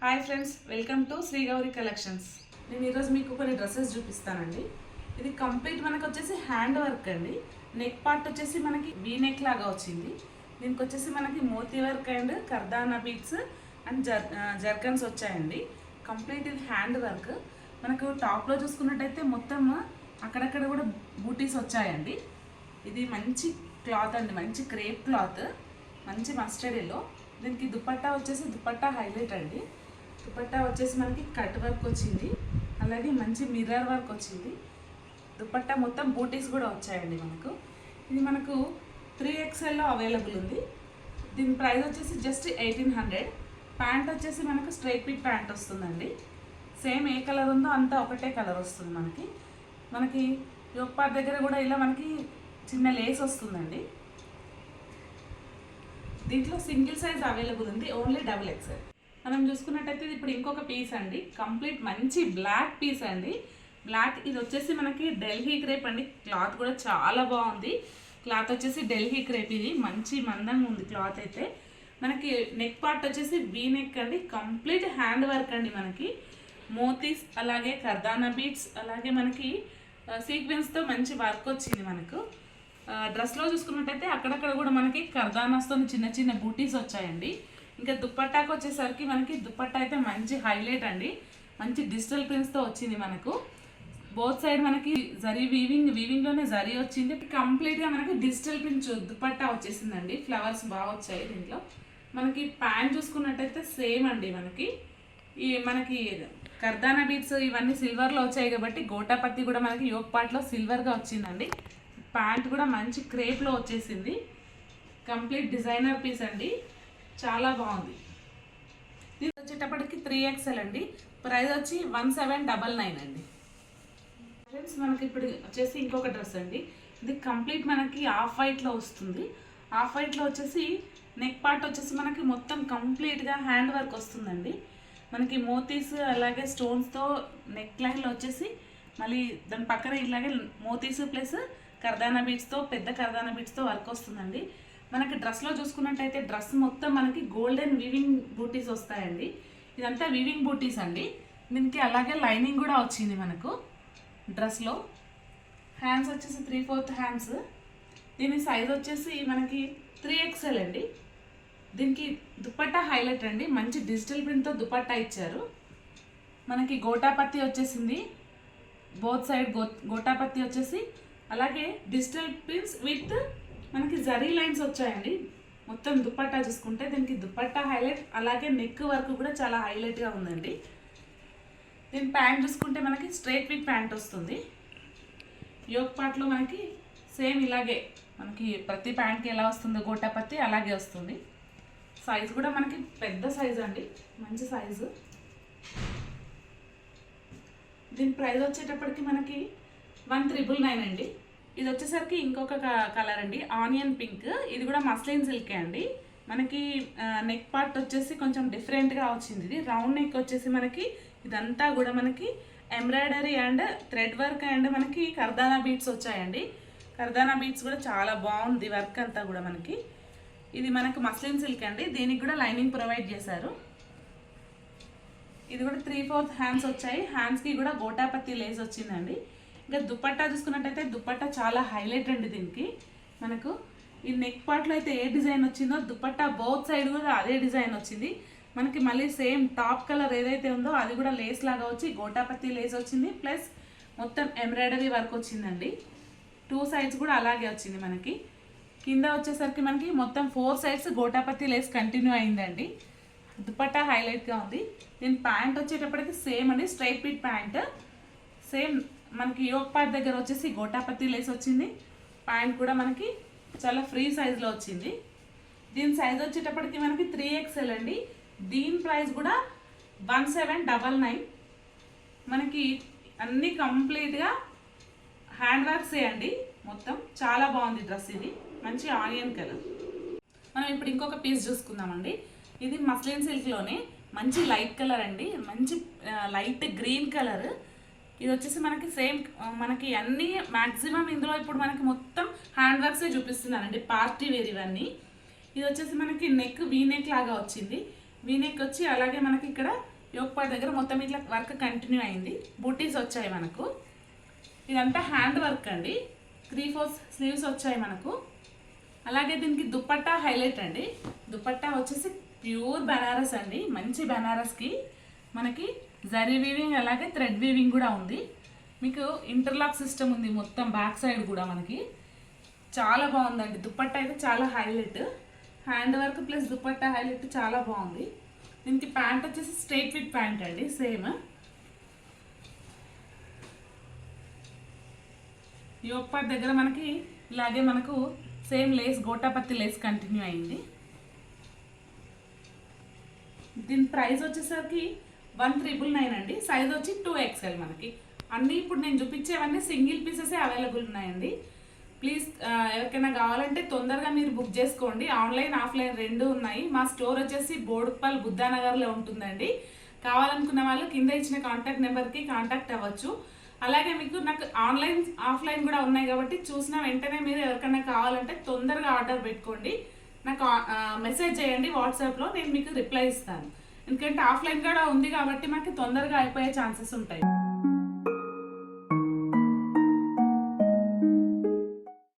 Hi friends, welcome to Shri Gauri collections. నేను ఈరోజు మీకు కొన్ని డ్రెస్సెస్ చూపిస్తానండి. ఇది కంప్లీట్ మనకు వచ్చేసి హ్యాండ్ వర్క్ అండి. నెక్ పార్ట్ వచ్చేసి మనకి వీ నెక్ లాగా వచ్చింది. దీనికి వచ్చేసి మనకి మోతీ వర్క్ అండ్ కర్దానా బీట్స్ అండ్ జర్కన్స్ వచ్చాయండి. కంప్లీట్ ఇది హ్యాండ్ వర్క్. మనకు టాప్లో చూసుకున్నట్టయితే మొత్తం అక్కడక్కడ కూడా బూటీస్ వచ్చాయండి. ఇది మంచి క్లాత్ అండి, మంచి క్రేప్ క్లాత్, మంచి మస్టర్డ్ ఎల్లో. దీనికి దుపట్టా వచ్చేసి దుపట్టా హైలైట్ అండి. దుపట్టా వచ్చేసి మనకి కట్ వర్క్ వచ్చింది, అలాగే మంచి మిర్రర్ వర్క్ వచ్చింది. దుపట్టా మొత్తం బూటీస్ కూడా వచ్చాయండి మనకు. ఇది మనకు 3XLలో అవైలబుల్ ఉంది. దీని ప్రైస్ వచ్చేసి జస్ట్ 1800. ప్యాంట్ వచ్చేసి మనకు స్ట్రైట్ ఫిట్ ప్యాంట్ వస్తుందండి. సేమ్ ఏ కలర్ ఉందో అంతా ఒకటే కలర్ వస్తుంది మనకి యోక్ పార్ట్ దగ్గర కూడా ఇలా మనకి చిన్న లేస్ వస్తుందండి. దీంట్లో సింగిల్ సైజ్ అవైలబుల్ ఉంది, ఓన్లీ XXL. మనం చూసుకున్నట్టయితే ఇది ఇప్పుడు ఇంకొక పీస్ అండి. కంప్లీట్ మంచి బ్లాక్ పీస్ అండి. బ్లాక్ ఇది వచ్చేసి మనకి ఢిల్లీ క్రేప్ అండి. క్లాత్ కూడా చాలా బాగుంది. క్లాత్ వచ్చేసి ఢిల్లీ క్రేప్. ఇది మంచి మందంగా ఉంది క్లాత్ అయితే. మనకి నెక్ పార్ట్ వచ్చేసి వీ నెక్ అండి. కంప్లీట్ హ్యాండ్ వర్క్ అండి. మనకి మోతీస్ అలాగే కర్దానా బీట్స్ అలాగే మనకి సీక్వెన్స్తో మంచి వర్క్ వచ్చింది మనకు. డ్రెస్లో చూసుకున్నట్టయితే అక్కడక్కడ కూడా మనకి కర్దానాస్తో చిన్న చిన్న బూటీస్ వచ్చాయండి. ఇంకా దుపట్టాకు వచ్చేసరికి మనకి దుపట్టా అయితే మంచి హైలైట్ అండి. మంచి డిజిటల్ ప్రింట్స్తో వచ్చింది మనకు. బోత్ సైడ్ మనకి జరీ వీవింగ్లోనే జరీ వచ్చింది. కంప్లీట్గా మనకి డిజిటల్ ప్రింట్ దుపట్టా వచ్చేసిందండి. ఫ్లవర్స్ బాగా వచ్చాయి దీంట్లో. మనకి ప్యాంట్ చూసుకున్నట్టయితే సేమ్ అండి. మనకి కర్దానా బీట్స్ ఇవన్నీ సిల్వర్లో వచ్చాయి కాబట్టి గోటాపత్తి కూడా మనకి యోక్ పార్ట్లో సిల్వర్గా వచ్చిందండి. ప్యాంట్ కూడా మంచి క్రేప్లో వచ్చేసింది. కంప్లీట్ డిజైనర్ పీస్ అండి, చాలా బాగుంది. ఇది వచ్చేటప్పటికి 3XL అండి. ప్రైస్ వచ్చి 1799 అండి. ఫ్రెండ్స్, మనకి ఇప్పుడు వచ్చేసి ఇంకొక డ్రెస్ అండి. ఇది కంప్లీట్ మనకి ఆఫ్ వైట్లో వస్తుంది. ఆఫ్ వైట్లో వచ్చేసి నెక్ పార్ట్ వచ్చేసి మనకి మొత్తం కంప్లీట్గా హ్యాండ్ వర్క్ వస్తుందండి. మనకి మోతీస్ అలాగే స్టోన్స్తో నెక్ లైన్లో వచ్చేసి మళ్ళీ దాని పక్కన ఇలాగే మోతీస్ ప్లస్ కర్దానా బీట్స్తో పెద్ద కర్దానా బీట్స్తో వర్క్ వస్తుందండి. మనకి డ్రెస్లో చూసుకున్నట్టయితే డ్రెస్ మొత్తం మనకి గోల్డెన్ వీవింగ్ బూటీస్ వస్తాయండి. ఇదంతా వీవింగ్ బూటీస్ అండి. దీనికి అలాగే లైనింగ్ కూడా వచ్చింది మనకు డ్రెస్లో. హ్యాండ్స్ వచ్చేసి 3/4 హ్యాండ్స్. దీని సైజ్ వచ్చేసి మనకి 3XL అండి. దీనికి దుపట్టా హైలైట్ అండి. మంచి డిజిటల్ ప్రింట్తో దుపట్టా ఇచ్చారు. మనకి గోటాపత్తి వచ్చేసింది. బోత్ సైడ్ గోటాపత్తి వచ్చేసి అలాగే డిజిటల్ ప్రింట్స్ విత్ మనకి జరీ లైన్స్ వచ్చాయండి. మొత్తం దుపట్టా చూసుకుంటే దీనికి దుపట్టా హైలైట్, అలాగే నెక్ వర్క్ కూడా చాలా హైలైట్గా ఉందండి. దీని ప్యాంట్ చూసుకుంటే మనకి స్ట్రైట్ ఫిట్ ప్యాంట్ వస్తుంది. యోక్ పార్ట్లో మనకి సేమ్ ఇలాగే మనకి ప్రతి ప్యాంట్కి ఎలా వస్తుందో గోటాపత్తి అలాగే వస్తుంది. సైజు కూడా మనకి పెద్ద సైజు అండి, మంచి సైజు. దీని ప్రైస్ వచ్చేటప్పటికి మనకి 1999 అండి. ఇది వచ్చేసరికి ఇంకొక కలర్ అండి, ఆనియన్ పింక్. ఇది కూడా మస్లిన్ సిల్కే అండి. మనకి నెక్ పార్ట్ వచ్చేసి కొంచెం డిఫరెంట్గా వచ్చింది. ఇది రౌండ్ నెక్ వచ్చేసి మనకి ఇదంతా కూడా మనకి embroidery and thread work and మనకి కర్దానా బీట్స్ వచ్చాయండి. కర్దానా బీట్స్ కూడా చాలా బాగుంది వర్క్ అంతా కూడా మనకి. ఇది మనకు మస్లిన్ సిల్క్ అండి. దీనికి కూడా లైనింగ్ ప్రొవైడ్ చేశారు. ఇది కూడా 3/4 హ్యాండ్స్ వచ్చాయి. హ్యాండ్స్కి కూడా గోటాపత్తి లేస్ వచ్చిందండి. ఇంకా దుపట్టా చూసుకున్నట్టయితే దుపట్టా చాలా హైలైట్ అండి. దీనికి మనకు ఈ నెక్ పార్ట్లో అయితే ఏ డిజైన్ వచ్చిందో దుపట్టా బోత్ సైడ్ కూడా అదే డిజైన్ వచ్చింది. మనకి మళ్ళీ సేమ్ టాప్ కలర్ ఏదైతే ఉందో అది కూడా లేస్ లాగా వచ్చి గోటాపత్తి లేస్ వచ్చింది. ప్లస్ మొత్తం ఎంబ్రాయిడరీ వర్క్ వచ్చిందండి. 2 సైడ్స్ కూడా అలాగే వచ్చింది మనకి. కింద వచ్చేసరికి మనకి మొత్తం 4 సైడ్స్ గోటాపత్తి లేస్ కంటిన్యూ అయిందండి. దుపట్టా హైలైట్గా ఉంది. దీని ప్యాంట్ వచ్చేటప్పటికి సేమ్ అండి, స్ట్రైట్ ఫిట్ ప్యాంట్. సేమ్ మనకి యోక్ పార్ట్ దగ్గర వచ్చేసి గోటాపత్తి లేస్ వచ్చింది. ప్యాంట్ కూడా మనకి చాలా ఫ్రీ సైజులో వచ్చింది. దీని సైజ్ వచ్చేటప్పటికి మనకి 3XL అండి. దీని ప్రైస్ కూడా 1799. మనకి అన్నీ కంప్లీట్గా హ్యాండ్ వర్క్సే అండి. మొత్తం చాలా బాగుంది డ్రెస్. ఇది మంచి ఆనియన్ కలర్. మనం ఇప్పుడు ఇంకొక పీస్ చూసుకుందామండి. ఇది మస్లిన్ సిల్క్లోనే మంచి లైట్ కలర్ అండి, మంచి లైట్ గ్రీన్ కలర్. ఇది వచ్చేసి మనకి సేమ్ మనకి అన్ని మ్యాక్సిమం ఇందులో ఇప్పుడు మనకి మొత్తం హ్యాండ్ వర్క్సే చూపిస్తున్నానండి, పార్టీ వేర్ ఇవన్నీ. ఇది వచ్చేసి మనకి నెక్ వీ నెక్ లాగా వచ్చింది. వీ నెక్ వచ్చి అలాగే మనకి ఇక్కడ యోక్ పార్ట్ దగ్గర మొత్తం ఇట్లా వర్క్ కంటిన్యూ అయింది. బూటీస్ వచ్చాయి మనకు. ఇదంతా హ్యాండ్ వర్క్ అండి. 3/4 స్లీవ్స్ వచ్చాయి మనకు. అలాగే దీనికి దుపట్టా హైలైట్ అండి. దుపట్టా వచ్చేసి ప్యూర్ బనారస్ అండి. మంచి బనారస్కి మనకి జరీ వీవింగ్ అలాగే థ్రెడ్ వీవింగ్ కూడా ఉంది. మీకు ఇంటర్లాక్ సిస్టమ్ ఉంది మొత్తం బ్యాక్ సైడ్ కూడా మనకి. చాలా బాగుందండి. దుపట్టా అయితే చాలా highlight. Hand work plus dupatta highlight చాలా బాగుంది. దీనికి ప్యాంట్ వచ్చేసి స్ట్రైట్ ఫిట్ ప్యాంట్ అండి. సేమ్ యోక్ పార్ట్ దగ్గర మనకి ఇలాగే మనకు సేమ్ లేస్ గోటాపత్తి లేస్ కంటిన్యూ అయింది. దీని ప్రైస్ వచ్చేసరికి 1999 అండి. సైజ్ వచ్చి 2XL మనకి. అన్నీ ఇప్పుడు నేను చూపించేవన్నీ సింగిల్ పీసెసే అవైలబుల్ ఉన్నాయండి. ప్లీజ్ ఎవరికైనా కావాలంటే తొందరగా మీరు బుక్ చేసుకోండి. ఆన్లైన్ ఆఫ్లైన్ రెండు ఉన్నాయి. మా స్టోర్ వచ్చేసి బోడుప్పల్ బుద్ధానగర్లో ఉంటుందండి. కావాలనుకున్న వాళ్ళు కింద ఇచ్చిన కాంటాక్ట్ నెంబర్కి కాంటాక్ట్ అవ్వచ్చు. అలాగే మీకు నాకు ఆన్లైన్ ఆఫ్లైన్ కూడా ఉన్నాయి కాబట్టి చూసిన వెంటనే మీరు ఎవరికైనా కావాలంటే తొందరగా ఆర్డర్ పెట్టుకోండి. నాకు మెసేజ్ చేయండి వాట్సాప్లో, నేను మీకు రిప్లై ఇస్తాను. ఎందుకంటే ఆఫ్లైన్ కూడా ఉంది కాబట్టి మాకు తొందరగా అయిపోయే ఛాన్సెస్ ఉంటాయి.